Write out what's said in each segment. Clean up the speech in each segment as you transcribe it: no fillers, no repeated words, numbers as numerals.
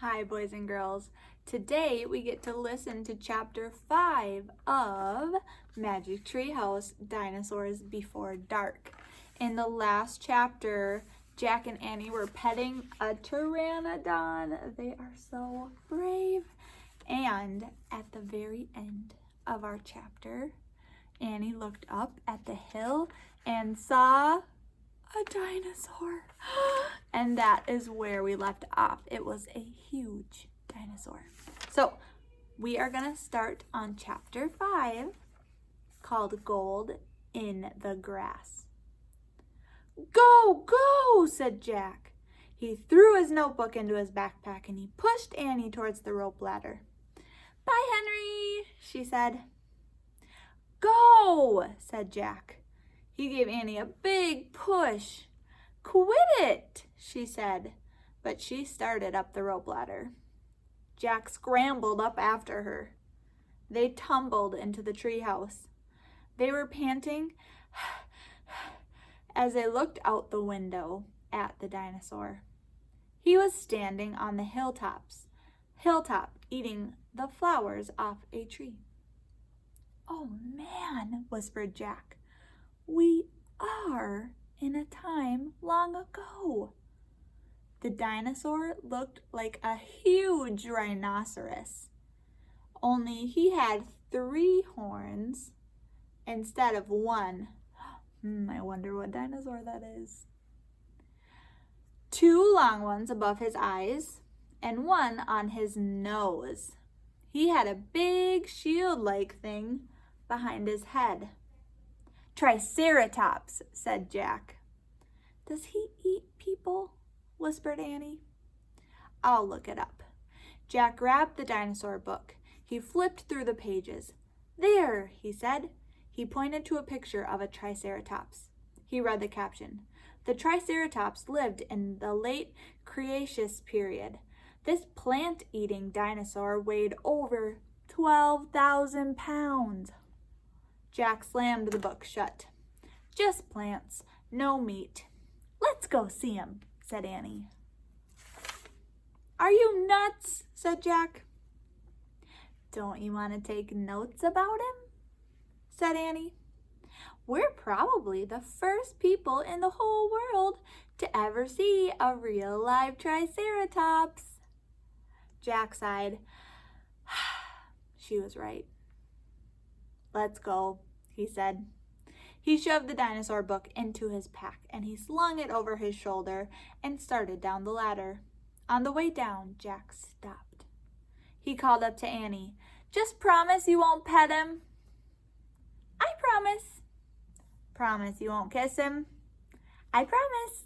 Hi, boys and girls. Today we get to listen to Chapter 5 of Magic Treehouse, Dinosaurs Before Dark. In the last chapter, Jack and Annie were petting a pteranodon. They are so brave. And at the very end of our chapter, Annie looked up at the hill and saw a dinosaur. And that is where we left off. It was a huge dinosaur. So we are going to start on chapter 5 called Gold in the Grass. Go, go, said Jack. He threw his notebook into his backpack and he pushed Annie towards the rope ladder. Bye, Henry, she said. Go, said Jack. He gave Annie a big push. Quit it, she said, but she started up the rope ladder. Jack scrambled up after her. They tumbled into the treehouse. They were panting as they looked out the window at the dinosaur. He was standing on the hilltop, eating the flowers off a tree. Oh man, whispered Jack. We are in a time long ago. The dinosaur looked like a huge rhinoceros, only he had 3 horns instead of 1. I wonder what dinosaur that is. 2 long ones above his eyes and 1 on his nose. He had a big shield-like thing behind his head. Triceratops, said Jack. Does he eat people? Whispered Annie. I'll look it up. Jack grabbed the dinosaur book. He flipped through the pages. There, he said. He pointed to a picture of a Triceratops. He read the caption. The Triceratops lived in the late Cretaceous period. This plant-eating dinosaur weighed over 12,000 pounds. Jack slammed the book shut. Just plants, no meat. Let's go see him, said Annie. Are you nuts? Said Jack. Don't you want to take notes about him? Said Annie. We're probably the first people in the whole world to ever see a real live Triceratops. Jack sighed. She was right. Let's go, he said. He shoved the dinosaur book into his pack and he slung it over his shoulder and started down the ladder. On the way down, Jack stopped. He called up to Annie. Just promise you won't pet him. I promise. Promise you won't kiss him. I promise.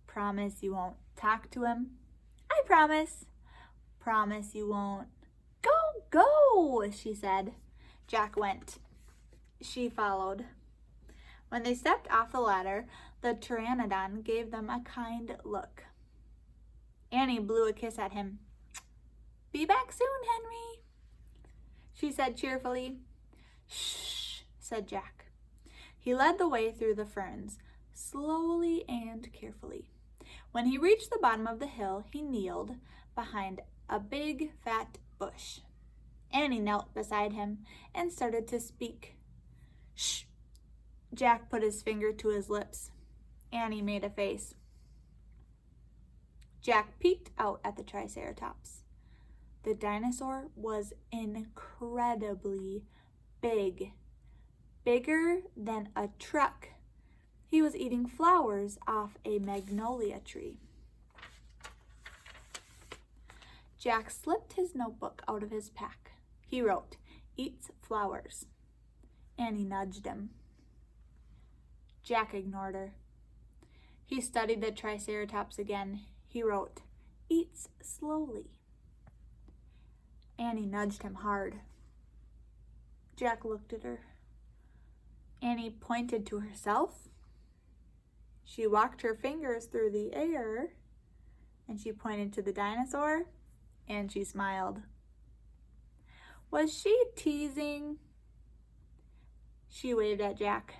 Promise you won't talk to him. I promise. Promise you won't. Go, go, she said. Jack went. She followed. When they stepped off the ladder, the pteranodon gave them a kind look. Annie blew a kiss at him. Be back soon, Henry, she said cheerfully. Shh, said Jack. He led the way through the ferns, slowly and carefully. When he reached the bottom of the hill, he kneeled behind a big, fat bush. Annie knelt beside him and started to speak. Shh! Jack put his finger to his lips. Annie made a face. Jack peeked out at the Triceratops. The dinosaur was incredibly big, bigger than a truck. He was eating flowers off a magnolia tree. Jack slipped his notebook out of his pack. He wrote, Eats flowers. Annie nudged him. Jack ignored her. He studied the Triceratops again. He wrote, Eats slowly. Annie nudged him hard. Jack looked at her. Annie pointed to herself. She walked her fingers through the air, and she pointed to the dinosaur, and she smiled. Was she teasing? She waved at Jack.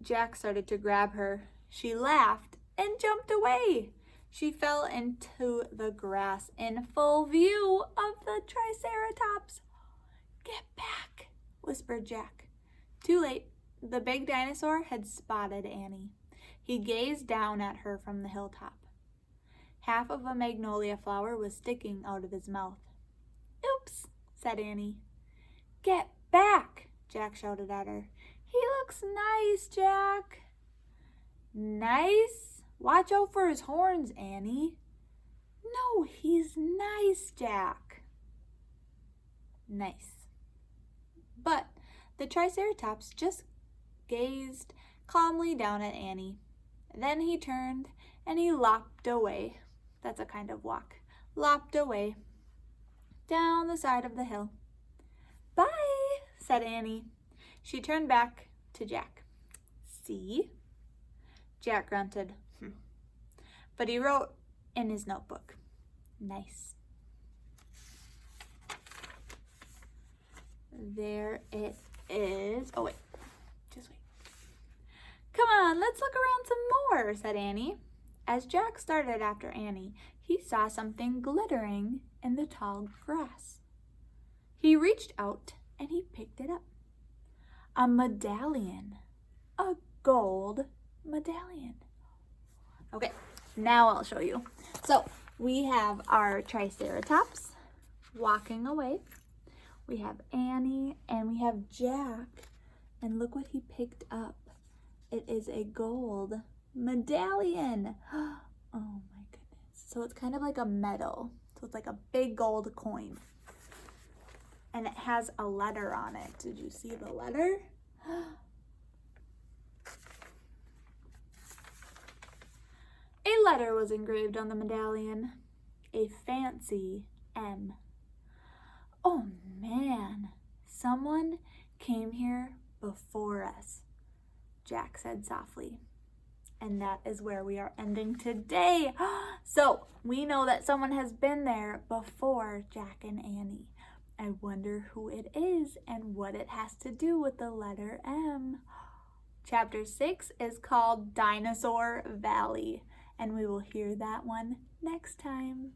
Jack started to grab her. She laughed and jumped away. She fell into the grass in full view of the Triceratops. "Get back," whispered Jack. Too late. The big dinosaur had spotted Annie. He gazed down at her from the hilltop. Half of a magnolia flower was sticking out of his mouth. "Oops," said Annie. "Get back," Jack shouted at her. "He looks nice, Jack." "Nice? Watch out for his horns, Annie." "No, he's nice, Jack." Nice. But the Triceratops just gazed calmly down at Annie. Then he turned and he lopped away. That's a kind of walk. Lopped away down the side of the hill. "Bye," said Annie. She turned back to Jack. "See?" Jack grunted. But he wrote in his notebook, "Nice." There it is. Oh, wait. Just wait. "Come on, let's look around some more," said Annie. As Jack started after Annie, he saw something glittering in the tall grass. He reached out and he picked it up. A medallion. A gold medallion. Okay, now I'll show you. So we have our Triceratops walking away. We have Annie and we have Jack. And look what he picked up. It is a gold medallion. Oh my goodness. So it's kind of like a medal. So it's like a big gold coin. And it has a letter on it. Did you see the letter? A letter was engraved on the medallion. A fancy M. "Oh man, someone came here before us," Jack said softly. And that is where we are ending today. So we know that someone has been there before Jack and Annie. I wonder who it is and what it has to do with the letter M. Chapter 6 is called Dinosaur Valley, and we will hear that one next time.